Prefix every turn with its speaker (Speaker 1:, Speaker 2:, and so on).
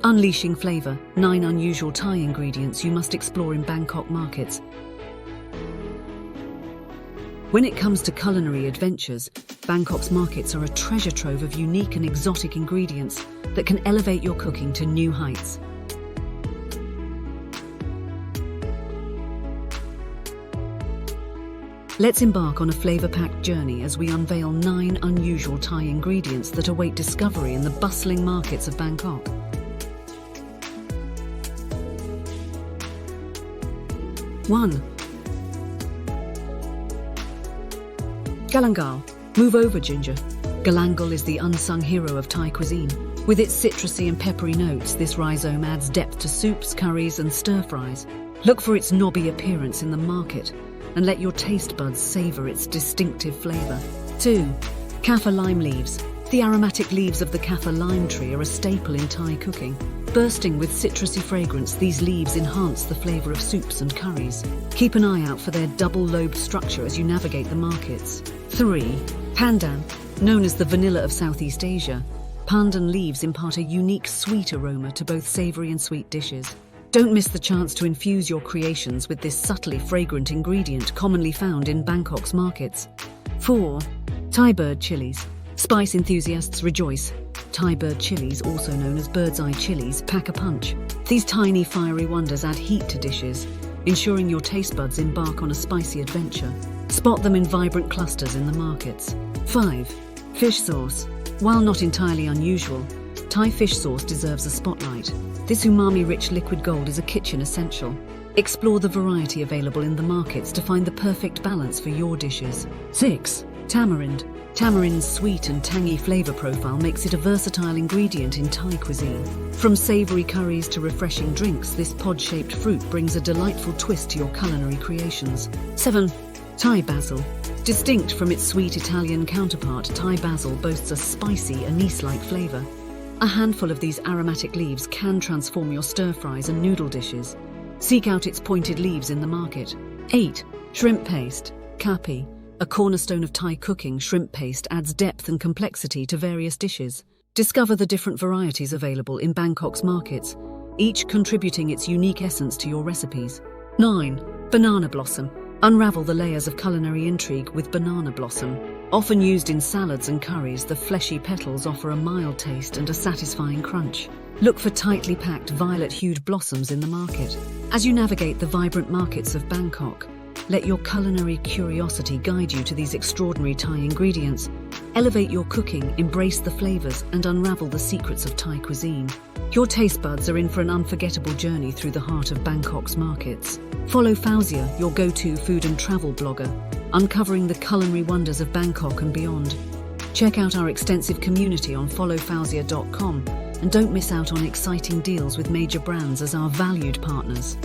Speaker 1: Unleashing flavor, 9 unusual Thai ingredients you must explore in Bangkok markets. When it comes to culinary adventures, Bangkok's markets are a treasure trove of unique and exotic ingredients that can elevate your cooking to new heights. Let's embark on a flavor-packed journey as we unveil 9 unusual Thai ingredients that await discovery in the bustling markets of Bangkok. One. Galangal. Move over, ginger. Galangal is the unsung hero of Thai cuisine. With its citrusy and peppery notes, this rhizome adds depth to soups, curries, and stir-fries. Look for its knobby appearance in the market and let your taste buds savor its distinctive flavor. 2. Kaffir lime leaves. The aromatic leaves of the kaffir lime tree are a staple in Thai cooking. Bursting with citrusy fragrance, these leaves enhance the flavor of soups and curries. Keep an eye out for their double-lobed structure as you navigate the markets. 3. Pandan. Known as the vanilla of Southeast Asia, pandan leaves impart a unique sweet aroma to both savory and sweet dishes. Don't miss the chance to infuse your creations with this subtly fragrant ingredient commonly found in Bangkok's markets. 4. Thai bird chilies. Spice enthusiasts rejoice. Thai bird chilies, also known as bird's eye chilies, pack a punch. These tiny fiery wonders add heat to dishes, ensuring your taste buds embark on a spicy adventure. Spot them in vibrant clusters in the markets. 5. Fish sauce. While not entirely unusual, Thai fish sauce deserves a spotlight. This umami-rich liquid gold is a kitchen essential. Explore the variety available in the markets to find the perfect balance for your dishes. 6. Tamarind. Tamarind's sweet and tangy flavor profile makes it a versatile ingredient in Thai cuisine. From savory curries to refreshing drinks, this pod-shaped fruit brings a delightful twist to your culinary creations. 7. Thai basil. Distinct from its sweet Italian counterpart, Thai basil boasts a spicy, anise-like flavor. A handful of these aromatic leaves can transform your stir-fries and noodle dishes. Seek out its pointed leaves in the market. 8. Shrimp paste. Kapi. A cornerstone of Thai cooking, shrimp paste adds depth and complexity to various dishes. Discover the different varieties available in Bangkok's markets, each contributing its unique essence to your recipes. 9. Banana blossom. Unravel the layers of culinary intrigue with banana blossom. Often used in salads and curries, the fleshy petals offer a mild taste and a satisfying crunch. Look for tightly packed violet-hued blossoms in the market. As you navigate the vibrant markets of Bangkok, let your culinary curiosity guide you to these extraordinary Thai ingredients. Elevate your cooking, embrace the flavors, and unravel the secrets of Thai cuisine. Your taste buds are in for an unforgettable journey through the heart of Bangkok's markets. Follow Fauzia, your go-to food and travel blogger, uncovering the culinary wonders of Bangkok and beyond. Check out our extensive community on followfauzia.com and don't miss out on exciting deals with major brands as our valued partners.